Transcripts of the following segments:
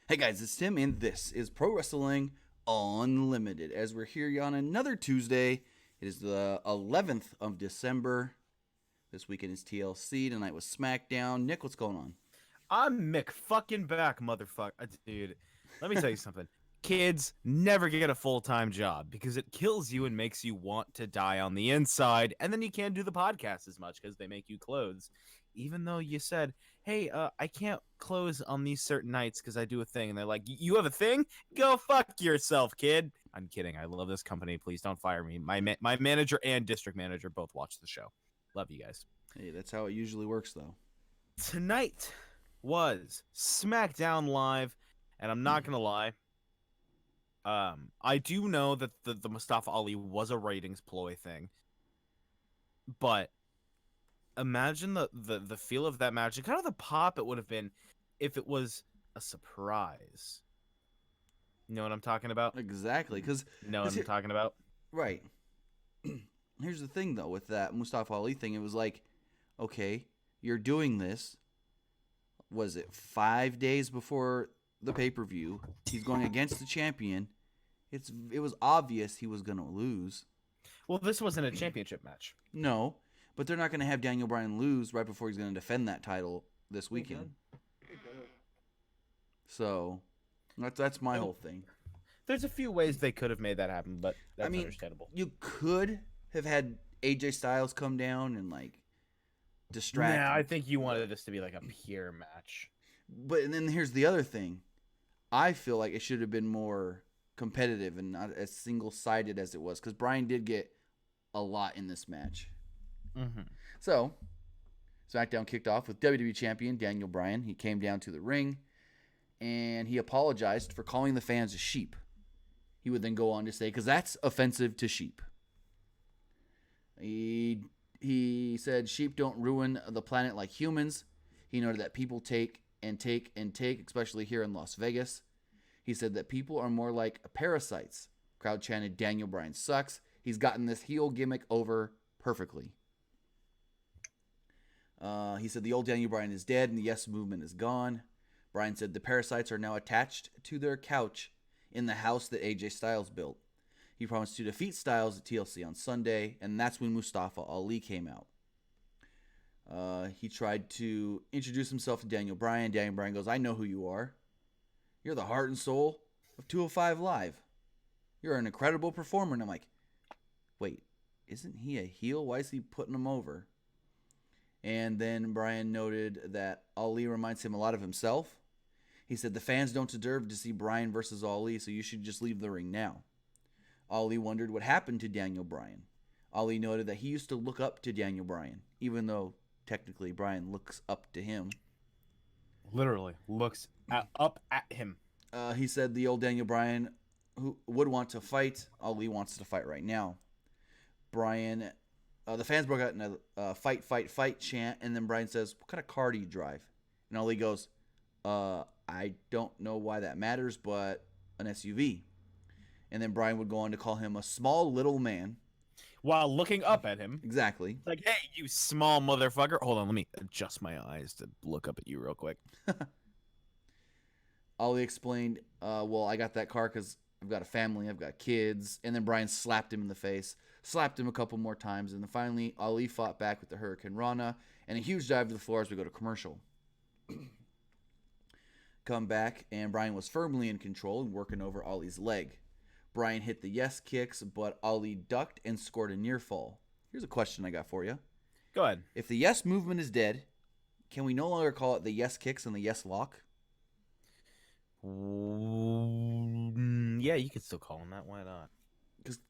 Hey guys, it's Tim, and this is Pro Wrestling Unlimited. As we're here on another Tuesday, it is the 11th of December. This weekend is TLC. Tonight was Smackdown. Nick, what's going on? I'm Mick fucking back, motherfucker. Dude, let me tell you something. Kids never get a full-time job because it kills you and makes you want to die on the inside, and then you can't do the podcast as much because they make you close. Even though you said, hey, I can't close on these certain nights because I do a thing. And they're like, you have a thing? Go fuck yourself, kid. I'm kidding. I love this company. Please don't fire me. My manager and district manager both watch the show. Love you guys. Hey, that's how it usually works, though. Tonight was SmackDown Live, and I'm not gonna lie. I do know that the Mustafa Ali was a ratings ploy thing, but imagine the feel of that match and kind of the pop it would have been if it was a surprise. You know what I'm talking about? Exactly, because Know what I'm talking about? right. Here's the thing, though, with that Mustafa Ali thing, it was like, okay, you're doing this. Was it 5 days before the pay-per-view? He's going against the champion. It was obvious he was going to lose. Well, this wasn't a championship match. No, but they're not going to have Daniel Bryan lose right before he's going to defend that title this weekend. So that's my whole thing. There's a few ways they could have made that happen, but that's understandable. You could have had AJ Styles come down and like distract. Yeah, I think you wanted this to be like a pure match. But and then here's the other thing. I feel like it should have been more competitive and not as single-sided as it was, because Bryan did get a lot in this match. Mm-hmm. So, SmackDown kicked off with WWE Champion Daniel Bryan. He came down to the ring, and he apologized for calling the fans a sheep. He would then go on to say, because that's offensive to sheep. He said sheep don't ruin the planet like humans. He noted that people take and take and take, especially here in Las Vegas. He said that people are more like parasites. Crowd chanted, Daniel Bryan sucks. He's gotten this heel gimmick over perfectly. He said the old Daniel Bryan is dead and the Yes movement is gone. Bryan said the parasites are now attached to their couch in the house that AJ Styles built. He promised to defeat Styles at TLC on Sunday, and that's when Mustafa Ali came out. He tried to introduce himself to Daniel Bryan. Daniel Bryan goes, I know who you are. You're the heart and soul of 205 Live. You're an incredible performer. And I'm like, wait, isn't he a heel? Why is he putting him over? And then Bryan noted that Ali reminds him a lot of himself. He said the fans don't deserve to see Bryan versus Ali, so you should just leave the ring now. Ali wondered what happened to Daniel Bryan. Ali noted that he used to look up to Daniel Bryan, even though technically Bryan looks up to him. Literally looks up at him. He said the old Daniel Bryan who would want to fight. Ali wants to fight right now. Bryan, the fans broke out in a fight, fight, fight chant, and then Bryan says, what kind of car do you drive? And Ali goes, I don't know why that matters, but an SUV. And then Bryan would go on to call him a small little man. While looking up at him. Exactly. Like, hey, you small motherfucker. Hold on, let me adjust my eyes to look up at you real quick. Ali explained, well, I got that car because I've got a family, I've got kids. And then Bryan slapped him in the face, slapped him a couple more times. And then finally, Ali fought back with the Hurricane Rana and a huge dive to the floor as we go to commercial. Come back, and Bryan was firmly in control and working over Ali's leg. Bryan hit the yes kicks, but Ali ducked and scored a near fall. Here's a question I got for you. Go ahead. If the yes movement is dead, can we no longer call it the yes kicks and the yes lock? Yeah, you could still call him that. Why not?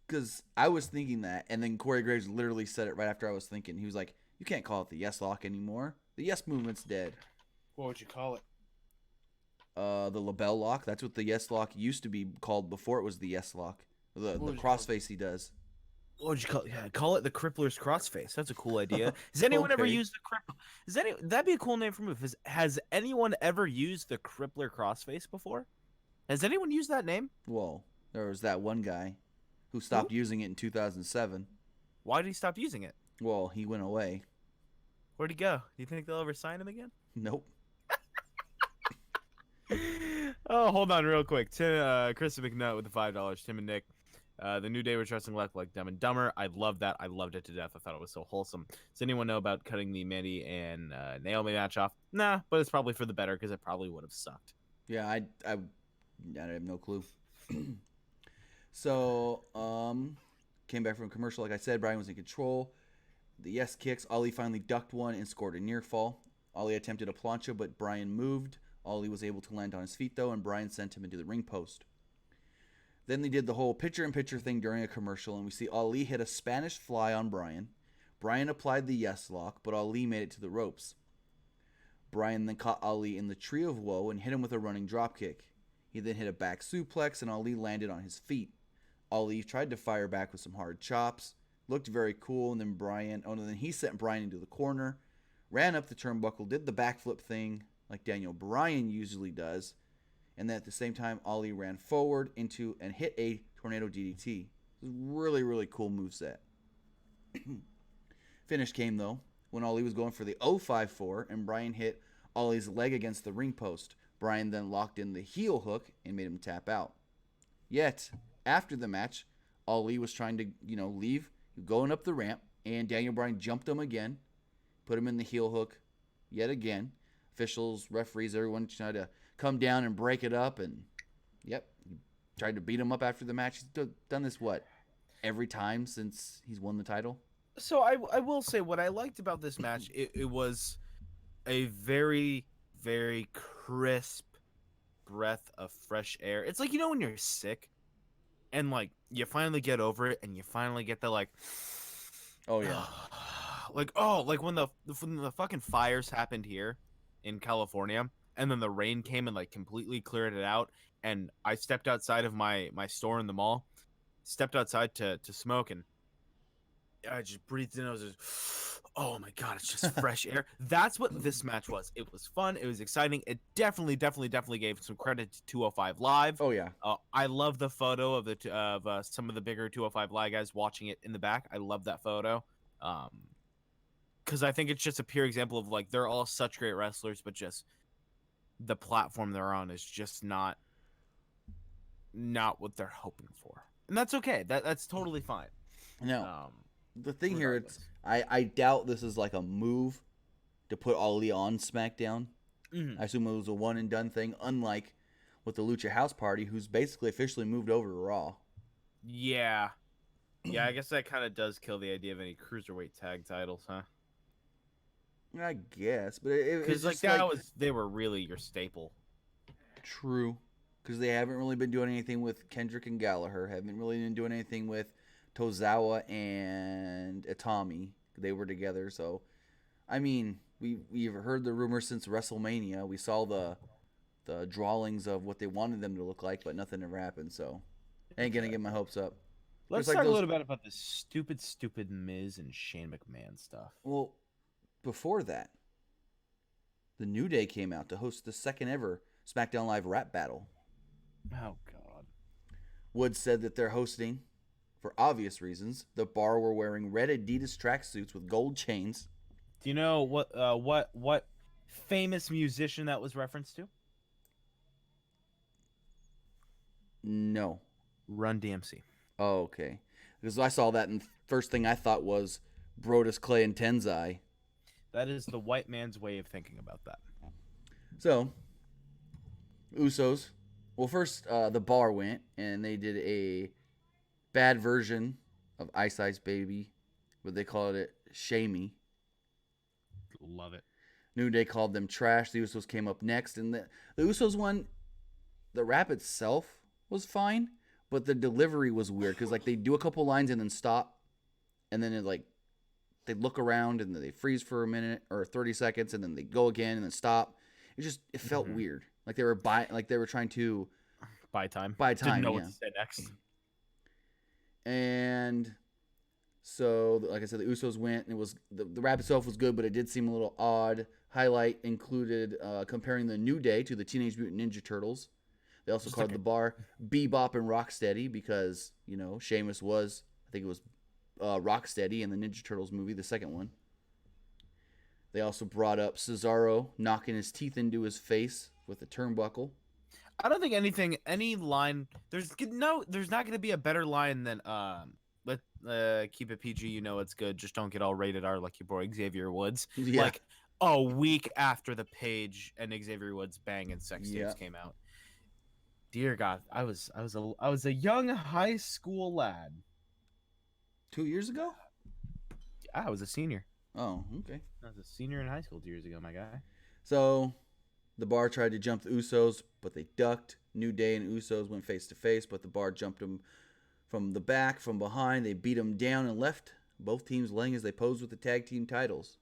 Because I was thinking that, and then Corey Graves literally said it right after I was thinking. He was like, you can't call it the yes lock anymore. The yes movement's dead. What would you call it? The label lock. That's what the yes lock used to be called before it was the yes lock. The crossface he does. What would you call it? Yeah, call it the Crippler's Crossface. That's a cool idea. Has anyone ever used the Crippler? That'd be a cool name for a move. Has anyone ever used the Crippler Crossface before? Has anyone used that name? Well, there was that one guy who stopped using it in 2007. Why did he stop using it? Well, he went away. Where'd he go? Do you think they'll ever sign him again? Nope. Oh, hold on real quick. Chris McNutt with the $5. Tim and Nick. The New Day were dressing like Dumb and Dumber. I loved that. I loved it to death. I thought it was so wholesome. Does anyone know about cutting the Mandy and Naomi match off? Nah, but it's probably for the better because it probably would have sucked. Yeah, I have no clue. So, came back from commercial. Like I said, Brian was in control. The yes kicks. Ali finally ducked one and scored a near fall. Ali attempted a plancha, but Brian moved. Ali was able to land on his feet, though, and Brian sent him into the ring post. Then they did the whole picture-in-picture thing during a commercial, and we see Ali hit a Spanish fly on Brian. Brian applied the yes lock, but Ali made it to the ropes. Brian then caught Ali in the Tree of Woe and hit him with a running dropkick. He then hit a back suplex, and Ali landed on his feet. Ali tried to fire back with some hard chops. Looked very cool, and then he sent Brian into the corner, ran up the turnbuckle, did the backflip thing like Daniel Bryan usually does, and then at the same time, Ali ran forward into and hit a tornado DDT. It was a really, really cool moveset. Finish came, though, when Ali was going for the 054, and Brian hit Ali's leg against the ring post. Brian then locked in the heel hook and made him tap out. Yet, after the match, Ali was trying to, leave, going up the ramp, and Daniel Bryan jumped him again, put him in the heel hook yet again. Officials, referees, everyone tried to come down and break it up, and yep, he tried to beat him up after the match. He's done this, every time since he's won the title? So I will say what I liked about this match, it was a very, very crisp breath of fresh air. It's like, when you're sick and like you finally get over it and you finally get the like, oh yeah, like when the fucking fires happened here in California and then the rain came and like completely cleared it out, and I stepped outside of my store in the mall, stepped outside to smoke, and I just breathed in. I was just, oh my god, it's just fresh air. That's what this match was. It was fun. It was exciting. It definitely gave some credit to 205 Live. oh yeah. I love the photo of some of the bigger 205 Live guys watching it in the back. I love that photo. Because I think it's just a pure example of like they're all such great wrestlers, but just the platform they're on is just not what they're hoping for, and that's okay. That's totally fine. No, the thing Regardless. here, I doubt this is like a move to put Ali on SmackDown. Mm-hmm. I assume it was a one and done thing, unlike with the Lucha House Party, who's basically officially moved over to Raw. Yeah, I guess that kind of does kill the idea of any cruiserweight tag titles, huh? I guess, but Because like that was they were really your staple. True, because they haven't really been doing anything with Kendrick and Gallagher. Haven't really been doing anything with Tozawa and Itami. They were together, so I mean, we've heard the rumors since WrestleMania. We saw the drawings of what they wanted them to look like, but nothing ever happened. So I ain't gonna get my hopes up. Let's Just like talk a those- little bit about this stupid Miz and Shane McMahon stuff. Well, before that, the New Day came out to host the second ever SmackDown Live rap battle. Oh God. Woods said that they're hosting, for obvious reasons. The Bar were wearing red Adidas tracksuits with gold chains. Do you know what famous musician that was referenced to? No. Run DMC. Oh, okay. Because I saw that, and first thing I thought was Brodus Clay and Tenzai. That is the white man's way of thinking about that. So, Usos. Well, first, the Bar went, and they did a bad version of Ice Ice Baby, but they called it Shamey. Love it. New Day called them trash. The Usos came up next, and the Usos one, the rap itself was fine, but the delivery was weird because like they do a couple lines and then stop, and then they look around and then they freeze for a minute or 30 seconds, and then they go again and then stop. It felt weird, like they were trying to Buy time. Didn't know yeah. what to say next. And so, like I said, the Usos went, and it was the rap itself was good, but it did seem a little odd. Highlight included comparing the New Day to the Teenage Mutant Ninja Turtles. They also called the Bar Bebop and Rocksteady because, Sheamus was, I think it was Rocksteady in the Ninja Turtles movie, the second one. They also brought up Cesaro knocking his teeth into his face with a turnbuckle. I don't think any line. There's not going to be a better line than let keep it PG. You know it's good. Just don't get all rated R like your boy Xavier Woods. Yeah. Like a week after the Page and Xavier Woods bang and sex Yeah. tapes came out. Dear God, I was a young high school lad. 2 years ago? I was a senior. Oh, okay. I was a senior in high school 2 years ago, my guy. So the Bar tried to jump the Usos, but they ducked. New Day and Usos went face to face, but the Bar jumped them from the back, from behind. They beat them down and left both teams laying as they posed with the tag team titles.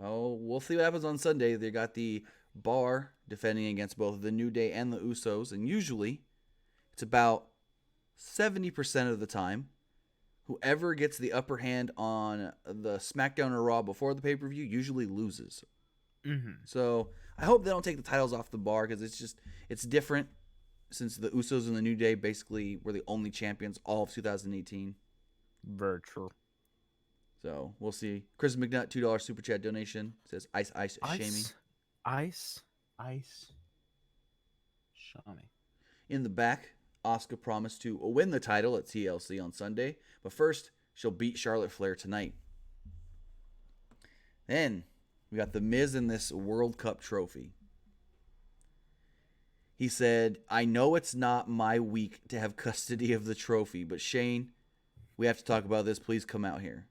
Oh, we'll see what happens on Sunday. They got the Bar defending against both the New Day and the Usos, and usually it's about 70% of the time whoever gets the upper hand on the SmackDown or Raw before the pay-per-view usually loses. Mm-hmm. So I hope they don't take the titles off the Bar, because it's different, since the Usos and the New Day basically were the only champions all of 2018. Virtual. So we'll see. Chris McNutt, $2 super chat donation, says ice shaming. Ice. Shami. In the back, Asuka promised to win the title at TLC on Sunday, but first she'll beat Charlotte Flair tonight. Then we got the Miz in this World Cup trophy. He said, I know it's not my week to have custody of the trophy, but Shane, we have to talk about this. Please come out here.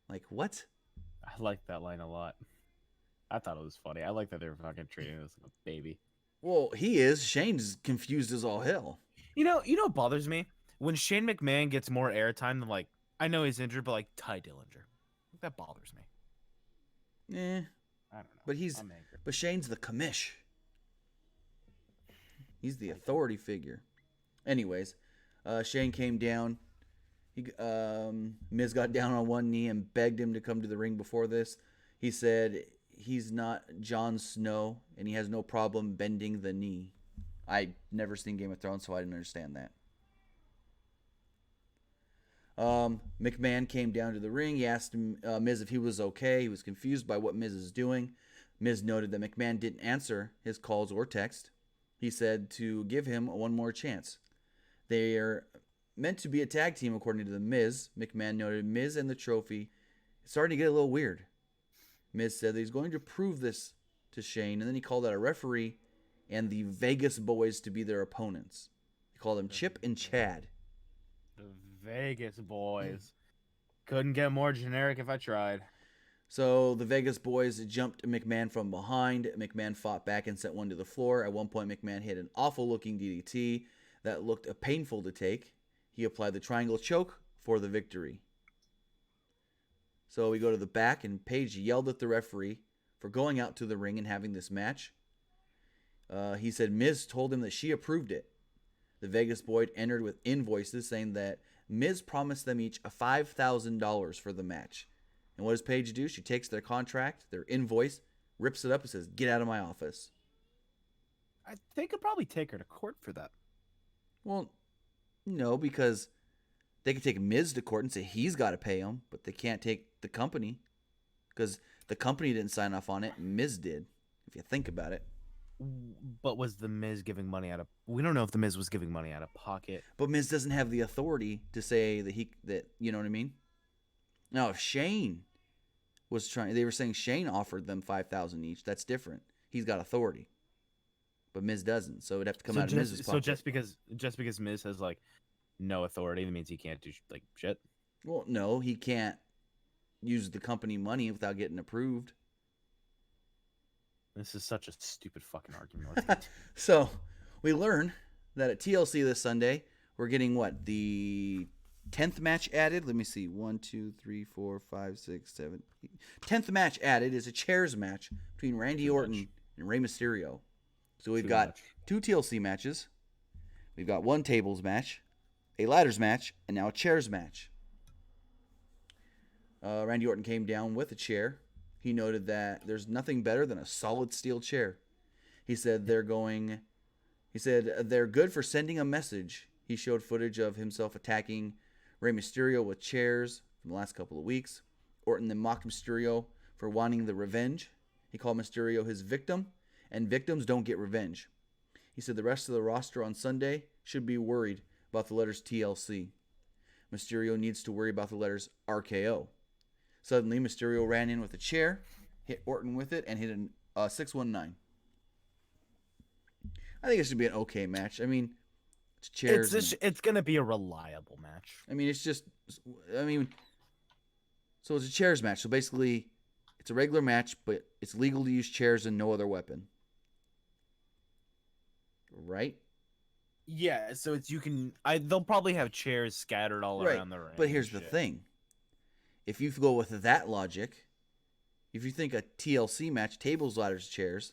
Like, what? I like that line a lot. I thought it was funny. I like that they were fucking treating this like a baby. Well, he is. Shane's confused as all hell. You know what bothers me? When Shane McMahon gets more airtime than, like, I know he's injured, but like Ty Dillinger. That bothers me. Eh. I don't know. But Shane's the commish. He's the authority figure. Anyways, Shane came down. Miz got down on one knee and begged him to come to the ring before this. He said he's not Jon Snow and he has no problem bending the knee. I never seen Game of Thrones, so I didn't understand that. McMahon came down to the ring. He asked Miz if he was okay. He was confused by what Miz is doing. Miz noted that McMahon didn't answer his calls or text. He said to give him one more chance. They are meant to be a tag team, according to the Miz. McMahon noted Miz and the trophy. It's starting to get a little weird. Miz said that he's going to prove this to Shane, and then he called out a referee and the Vegas boys to be their opponents. He called them Chip and Chad. The Vegas boys. Couldn't get more generic if I tried. So the Vegas boys jumped McMahon from behind. McMahon fought back and sent one to the floor. At one point, McMahon hit an awful-looking DDT that looked painful to take. He applied the triangle choke for the victory. So we go to the back, and Paige yelled at the referee for going out to the ring and having this match. He said Miz told him that she approved it. The Vegas boy entered with invoices saying that Miz promised them each $5,000 for the match. And what does Paige do? She takes their contract, their invoice, rips it up and says, "Get out of my office." They could probably take her to court for that. Well, no, because they could take Miz to court and say he's got to pay him, but they can't take the company because the company didn't sign off on it. Miz did, if you think about it. But was the Miz giving money out of? We don't know if the Miz was giving money out of pocket. But Miz doesn't have the authority to say that you know what I mean. Now, if Shane was trying, they were saying Shane offered them $5,000 each. That's different. He's got authority, but Miz doesn't. So it'd have to come out of Miz's pocket. So just because Miz has like no authority, that means he can't do like shit. Well, no, he can't use the company money without getting approved. This is such a stupid fucking argument. So we learn that at TLC this Sunday, we're getting what? The 10th match added. Let me see. 1, 2, 3, 4, 5, 6, 7, 8. 10th match added is a chairs match between Randy Orton and Rey Mysterio. So we've got 2 TLC matches. We've got 1 tables match, a ladders match, and now a chairs match. Randy Orton came down with a chair. He noted that there's nothing better than a solid steel chair. He said they're good for sending a message. He showed footage of himself attacking Rey Mysterio with chairs from the last couple of weeks. Orton then mocked Mysterio for wanting the revenge. He called Mysterio his victim and victims don't get revenge. He said the rest of the roster on Sunday should be worried about the letters TLC. Mysterio needs to worry about the letters RKO. Suddenly, Mysterio ran in with a chair, hit Orton with it, and hit a 619. I think it should be an okay match. I mean, it's chairs. It's gonna be a reliable match. I mean, it's just. I mean, so it's a chairs match. So basically, it's a regular match, but it's legal to use chairs and no other weapon. Right? Yeah, so it's they'll probably have chairs scattered all around the ring. But here's the thing. If you go with that logic, if you think a TLC match, tables, ladders, chairs,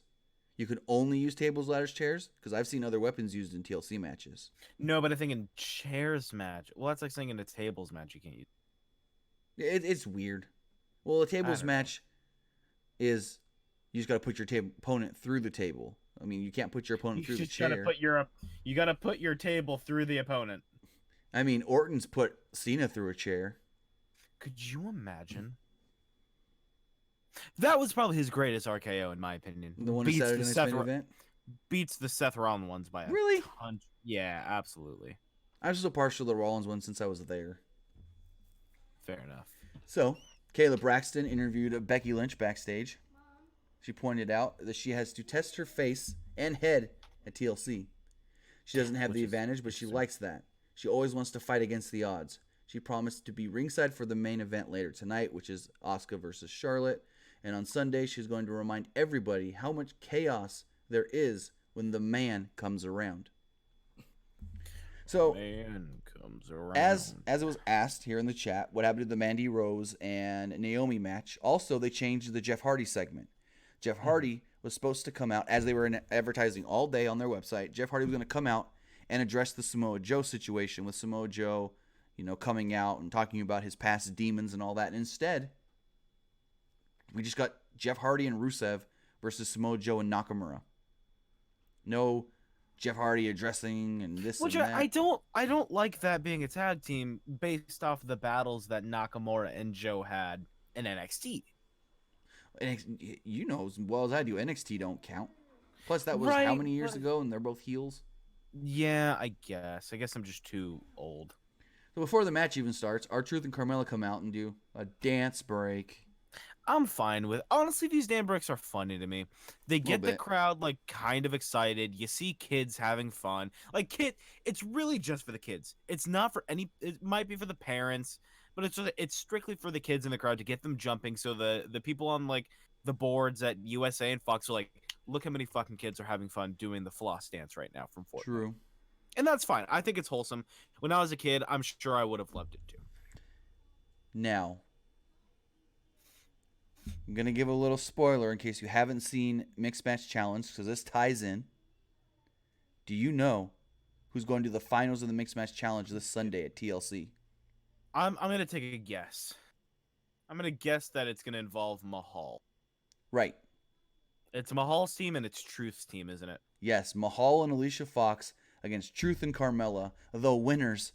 you can only use tables, ladders, chairs? Because I've seen other weapons used in TLC matches. No, but I think in chairs match, well, that's like saying in a tables match you can't use. It's weird. Well, a tables match is you just got to put your opponent through the table. I mean, you can't put your opponent through the chair. You gotta put your table through the opponent. I mean, Orton's put Cena through a chair. Could you imagine? That was probably his greatest RKO, in my opinion. The one beats the Seth event? Beats the Seth Rollins ones by a really? ton. Yeah, absolutely. I was so partial to the Rollins one since I was there. Fair enough. So, Kayla Braxton interviewed Becky Lynch backstage. She pointed out that she has to test her face and head at TLC. She doesn't have the advantage, but she likes that. She always wants to fight against the odds. She promised to be ringside for the main event later tonight, which is Asuka versus Charlotte. And on Sunday, she's going to remind everybody how much chaos there is when the man comes around. So, as it was asked here in the chat, what happened to the Mandy Rose and Naomi match? Also, they changed the Jeff Hardy segment. Jeff Hardy was supposed to come out, as they were advertising all day on their website. Jeff Hardy was going to come out and address the Samoa Joe situation with Samoa Joe, coming out and talking about his past demons and all that. And instead, we just got Jeff Hardy and Rusev versus Samoa Joe and Nakamura. No Jeff Hardy addressing and this and that. I don't like that being a tag team based off the battles that Nakamura and Joe had in NXT. You know as well as I do, NXT don't count. Plus, that was how many years ago, and they're both heels? Yeah, I guess. I guess I'm just too old. So before the match even starts, R-Truth and Carmella come out and do a dance break. I'm fine with. Honestly, these damn breaks are funny to me. They get the crowd kind of excited. You see kids having fun. It's really just for the kids. It's not for any. It might be for the parents, but it's strictly for the kids in the crowd to get them jumping. So the people on the boards at USA and Fox are like, look how many fucking kids are having fun doing the floss dance right now from Fortnite. True. And that's fine. I think it's wholesome. When I was a kid, I'm sure I would have loved it too. Now, I'm going to give a little spoiler in case you haven't seen Mixed Match Challenge, because this ties in. Do you know who's going to the finals of the Mixed Match Challenge this Sunday at TLC? I'm going to take a guess. I'm going to guess that it's going to involve Mahal. Right. It's Mahal's team and it's Truth's team, isn't it? Yes, Mahal and Alicia Fox against Truth and Carmella. The winners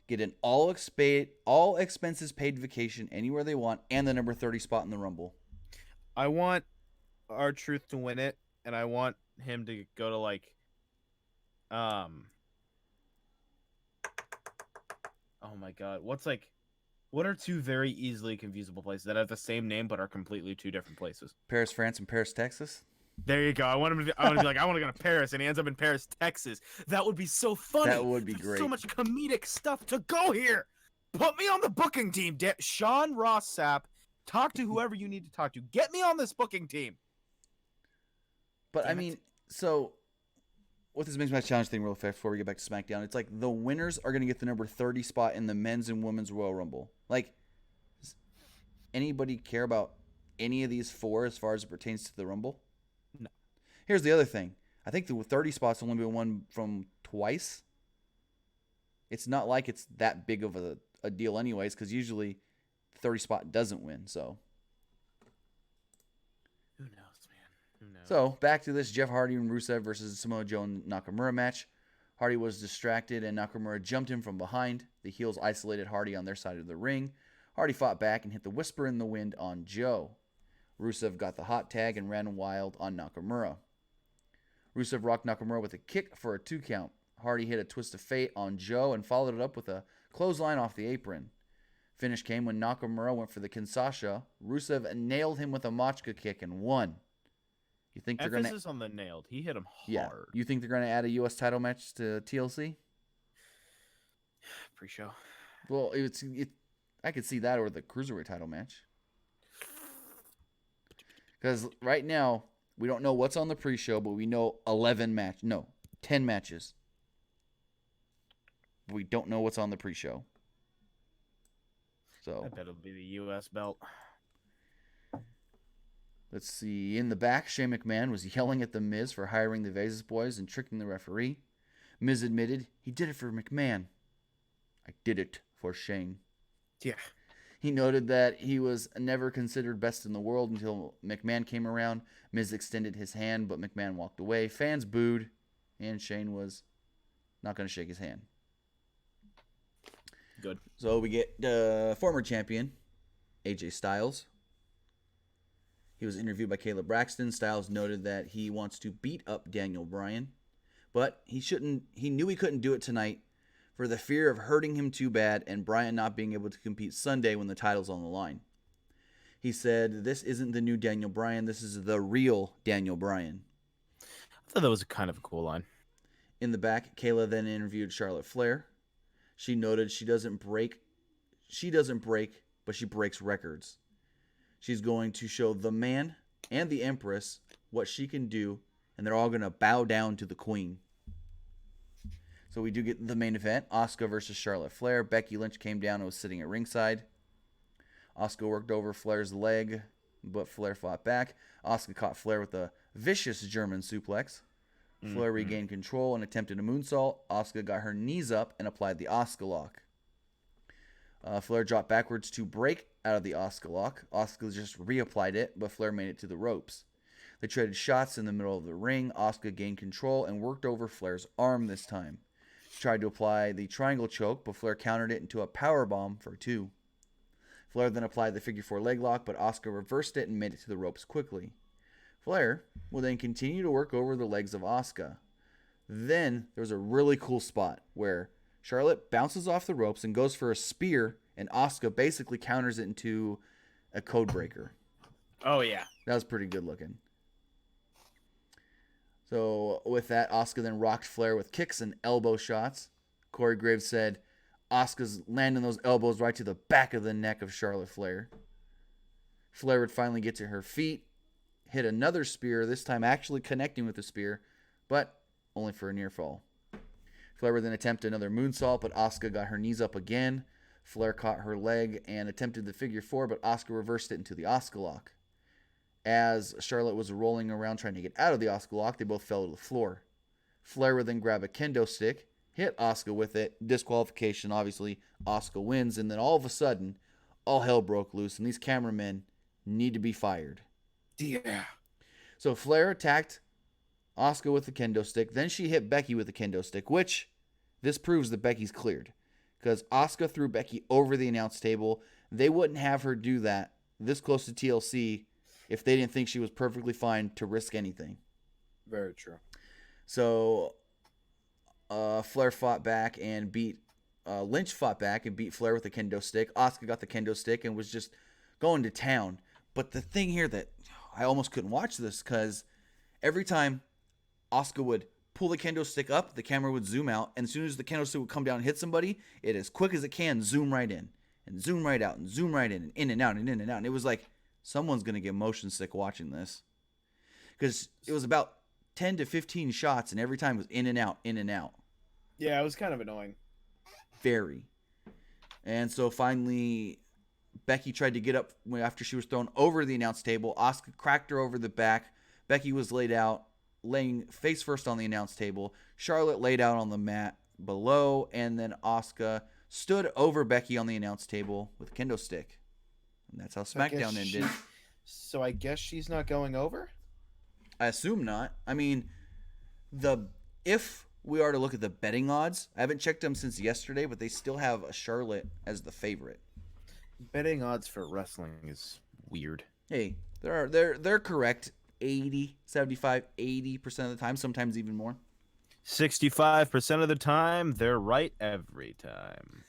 get an all expenses paid vacation anywhere they want and the number 30 spot in the Rumble. I want R-Truth to win it, and I want him to go to oh my god, what are two very easily confusable places that have the same name but are completely two different places? Paris, France, and Paris, Texas. There you go. I want to be like, I want to go to Paris, and he ends up in Paris, Texas. That would be so funny. That would be great. So much comedic stuff to go here. Put me on the booking team, Sean Ross Sapp. Talk to whoever you need to talk to. Get me on this booking team. But I mean, so with this Mixed Match Challenge thing real fast before we get back to SmackDown, it's like the winners are going to get the number 30 spot in the men's and women's Royal Rumble. Like, does anybody care about any of these four as far as it pertains to the Rumble? No. Here's the other thing. I think the 30 spots only been won from twice. It's not like it's that big of a deal anyways, because usually the 30 spot doesn't win. So who knows, man? Who knows? So back to this Jeff Hardy and Rusev versus Samoa Joe and Nakamura match. Hardy was distracted and Nakamura jumped him from behind. The heels isolated Hardy on their side of the ring. Hardy fought back and hit the Whisper in the Wind on Joe. Rusev got the hot tag and ran wild on Nakamura. Rusev rocked Nakamura with a kick for a 2 count. Hardy hit a twist of fate on Joe and followed it up with a clothesline off the apron. Finish came when Nakamura went for the Kinshasa. Rusev nailed him with a Machka kick and won. You think they're Emphasis on the nailed. He hit him hard. Yeah. You think they're gonna add a U.S. title match to TLC? Pre-show. Well, I could see that or the cruiserweight title match. Because right now we don't know what's on the pre-show, but we know 10 matches. We don't know what's on the pre-show. So I bet it'll be the U.S. belt. Let's see. In the back, Shane McMahon was yelling at The Miz for hiring the Vegas boys and tricking the referee. Miz admitted he did it for McMahon. I did it for Shane. Yeah. He noted that he was never considered best in the world until McMahon came around. Miz extended his hand, but McMahon walked away. Fans booed, and Shane was not going to shake his hand. Good. So we get former champion, AJ Styles. He was interviewed by Caleb Braxton. Styles noted that he wants to beat up Daniel Bryan, but he knew he couldn't do it tonight for the fear of hurting him too bad and Bryan not being able to compete Sunday when the title's on the line. He said, "This isn't the new Daniel Bryan. This is the real Daniel Bryan." I thought that was kind of a cool line. In the back, Kayla then interviewed Charlotte Flair. She noted she doesn't break, but she breaks records. She's going to show the man and the Empress what she can do, and they're all going to bow down to the Queen. So we do get the main event, Asuka versus Charlotte Flair. Becky Lynch came down and was sitting at ringside. Asuka worked over Flair's leg, but Flair fought back. Asuka caught Flair with a vicious German suplex. Flair regained control and attempted a moonsault. Asuka got her knees up and applied the Asuka lock. Flair dropped backwards to break out of the Asuka lock. Asuka just reapplied it, but Flair made it to the ropes. They traded shots in the middle of the ring. Asuka gained control and worked over Flair's arm this time. She tried to apply the triangle choke, but Flair countered it into a powerbomb for 2. Flair then applied the figure 4 leg lock, but Asuka reversed it and made it to the ropes quickly. Flair will then continue to work over the legs of Asuka. Then there was a really cool spot where Charlotte bounces off the ropes and goes for a spear, and Asuka basically counters it into a code breaker. Oh, yeah. That was pretty good looking. So with that, Asuka then rocked Flair with kicks and elbow shots. Corey Graves said Asuka's landing those elbows right to the back of the neck of Charlotte Flair. Flair would finally get to her feet, hit another spear, this time actually connecting with the spear, but only for a near fall. Flair would then attempt another moonsault, but Asuka got her knees up again. Flair caught her leg and attempted the figure 4, but Asuka reversed it into the Asuka lock. As Charlotte was rolling around trying to get out of the Asuka lock, they both fell to the floor. Flair would then grab a kendo stick, hit Asuka with it, disqualification, obviously. Asuka wins, and then all of a sudden, all hell broke loose, and these cameramen need to be fired. Yeah. So Flair attacked Asuka with the kendo stick. Then she hit Becky with the kendo stick, which this proves that Becky's cleared. Because Asuka threw Becky over the announce table. They wouldn't have her do that this close to TLC if they didn't think she was perfectly fine to risk anything. Very true. So Flair fought back and beat Lynch fought back and beat Flair with the kendo stick. Asuka got the kendo stick and was just going to town. But the thing here that I almost couldn't watch this because every time Asuka would pull the kendo stick up, the camera would zoom out, and as soon as the kendo stick would come down and hit somebody, it as quick as it can zoom right in and zoom right out and zoom right in and out and in and out. And it was like someone's gonna get motion sick watching this because it was about 10 to 15 shots, and every time it was in and out, in and out. Yeah, it was kind of annoying. Very. And so finally, Becky tried to get up after she was thrown over the announce table. Asuka cracked her over the back. Becky was laid out, laying face first on the announce table. Charlotte laid out on the mat below, and then Asuka stood over Becky on the announce table with a kendo stick. And that's how Smackdown ended. So I guess she's not going over? I assume not. I mean, if we are to look at the betting odds, I haven't checked them since yesterday, but they still have a Charlotte as the favorite. Betting odds for wrestling is weird. Hey, they're correct 80, 75, 80% of the time, sometimes even more. 65% of the time, they're right every time.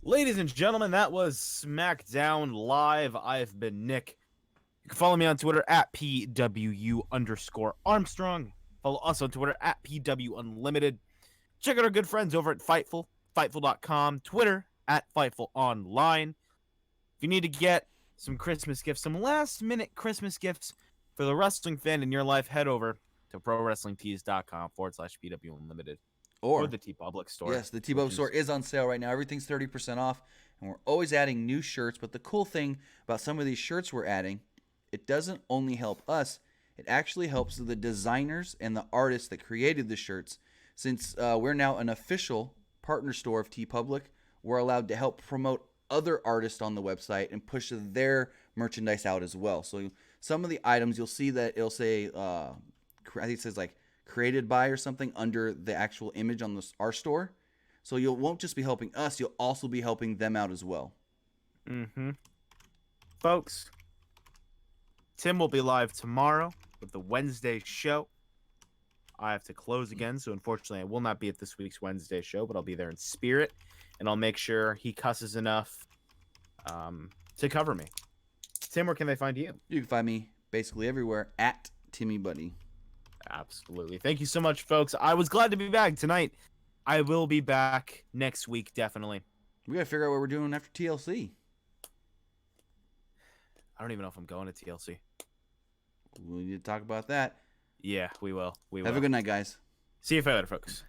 Ladies and gentlemen, that was Smackdown Live. I've been Nick. You can follow me on Twitter at PWU_Armstrong. Follow us on Twitter at PWUnlimited. Check out our good friends over at Fightful, Fightful.com, Twitter at FightfulOnline. If you need to get some Christmas gifts, some last-minute Christmas gifts for the wrestling fan in your life, head over to ProWrestlingTees.com/PWUnlimited or Or, the TeePublic store. yes, the T-Bub store is on sale right now. Everything's 30% off, and we're always adding new shirts. But the cool thing about some of these shirts we're adding, it doesn't only help us, it actually helps the designers and the artists that created the shirts. Since we're now an official partner store of TeePublic, we're allowed to help promote other artists on the website and push their merchandise out as well. So some of the items, you'll see that it'll say, I think it says like created by or something under the actual image on our store. So you won't just be helping us, you'll also be helping them out as well. Folks, Tim will be live tomorrow with the Wednesday show. I have to close again, so unfortunately I will not be at this week's Wednesday show, but I'll be there in spirit, and I'll make sure he cusses enough to cover me. Tim, where can they find you? You can find me basically everywhere at Timmy Buddy. Absolutely. Thank you so much, folks. I was glad to be back tonight. I will be back next week, definitely. We gotta figure out what we're doing after TLC. I don't even know if I'm going to TLC. We need to talk about that. Yeah, we will. Have a good night, guys. See you later, folks.